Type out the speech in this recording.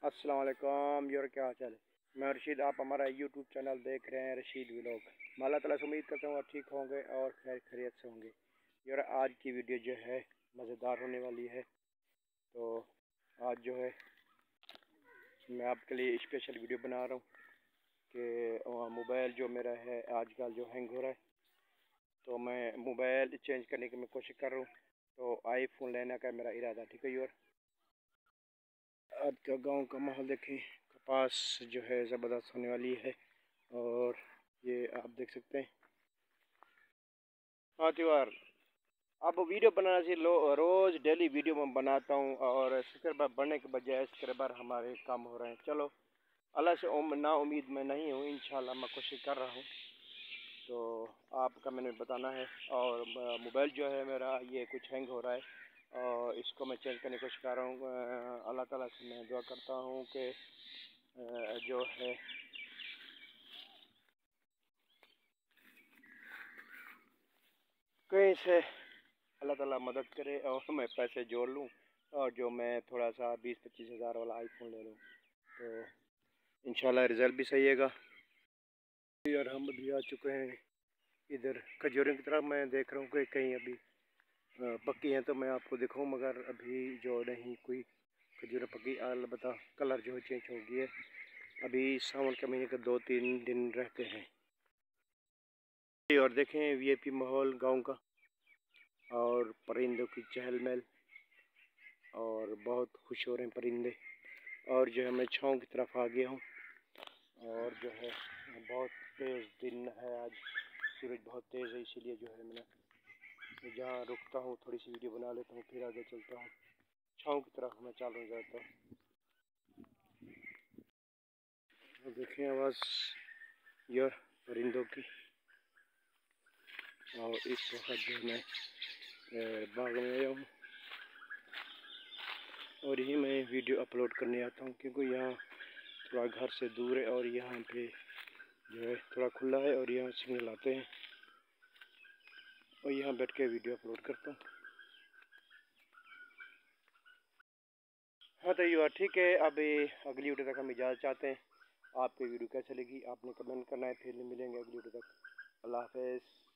अस्सलाम वालेकुम यार, क्या हाल चाल है। मैं रशीद, आप हमारा यूट्यूब चैनल देख रहे हैं रशीद व्लॉग। मैं अल्लाह ताला से उम्मीद करता हूँ आप ठीक होंगे और खैर खैरियत से होंगे। यार आज की वीडियो जो है मज़ेदार होने वाली है। तो आज जो है मैं आपके लिए स्पेशल वीडियो बना रहा हूँ कि मोबाइल जो मेरा है आजकल जो हैंग हो रहा है, तो मैं मोबाइल चेंज करने की मैं कोशिश कर रहा हूँ। तो आईफोन लेने का मेरा इरादा, ठीक है यार। आज का गांव का माहौल देखें, कपास जो है ज़बरदस्त होने वाली है। और ये आप देख सकते हैं। हाँ त्योहार, अब वीडियो बनाना चाहिए। रोज़ डेली वीडियो मैं बनाता हूँ और सब्सक्राइबर बढ़ने के बजाय सब्सक्राइबर हमारे कम हो रहे हैं। चलो, अल्लाह से ना उम्मीद मैं नहीं हूँ, इंशाल्लाह मैं कोशिश कर रहा हूँ। तो आपका मैंने बताना है। और मोबाइल जो है मेरा ये कुछ हैंग हो रहा है और इसको मैं चेंज करने की कोशिश कर रहा हूँ। अल्लाह ताला से मैं दुआ करता हूँ कि जो है कहीं से अल्लाह ताला मदद करे और मैं पैसे जोड़ लूँ और जो मैं थोड़ा सा 20-25 हज़ार वाला आईफोन ले लूँ, तो इंशाल्लाह रिज़ल्ट भी सही आएगा। और हम अभी आ चुके हैं इधर खजूरों की तरफ। मैं देख रहा हूँ कि कहीं अभी पक्की हैं तो मैं आपको दिखाऊँ, मगर अभी जो नहीं कोई खजूरें पकी। अलबत्ता कलर जो है चेंज हो गया है। अभी सावन के महीने के 2-3 दिन रहते हैं। और देखें वीआईपी माहौल गाँव का और परिंदों की चहल महल, और बहुत खुश हो रहे हैं परिंदे। और जो है मैं छाँव की तरफ आ गया हूँ और जो है बहुत तेज़ दिन है आज, सूरज बहुत तेज़ है, इसीलिए जो है मैं जहाँ रुकता हूँ थोड़ी सी वीडियो बना लेता हूँ, फिर आगे चलता हूँ। छाँव की तरफ मैं चालू जाता हूँ। तो देखें आवाज़ यार परिंदों की। और इस वक्त जो मैं बाग में आया हूँ और यही मैं वीडियो अपलोड करने आता हूँ, क्योंकि यहाँ थोड़ा घर से दूर है और यहाँ पे जो है थोड़ा खुला है और यहाँ सिग्नल आते हैं और यहाँ बैठ के वीडियो अपलोड करता हूँ। हाँ तो ये ठीक है। अभी अगली वीडियो तक हम इजाज़त चाहते हैं। आपकी वीडियो कैसे लगी आपने कमेंट करना है। फिर मिलेंगे अगली वीडियो तक। अल्लाह हाफ़िज़।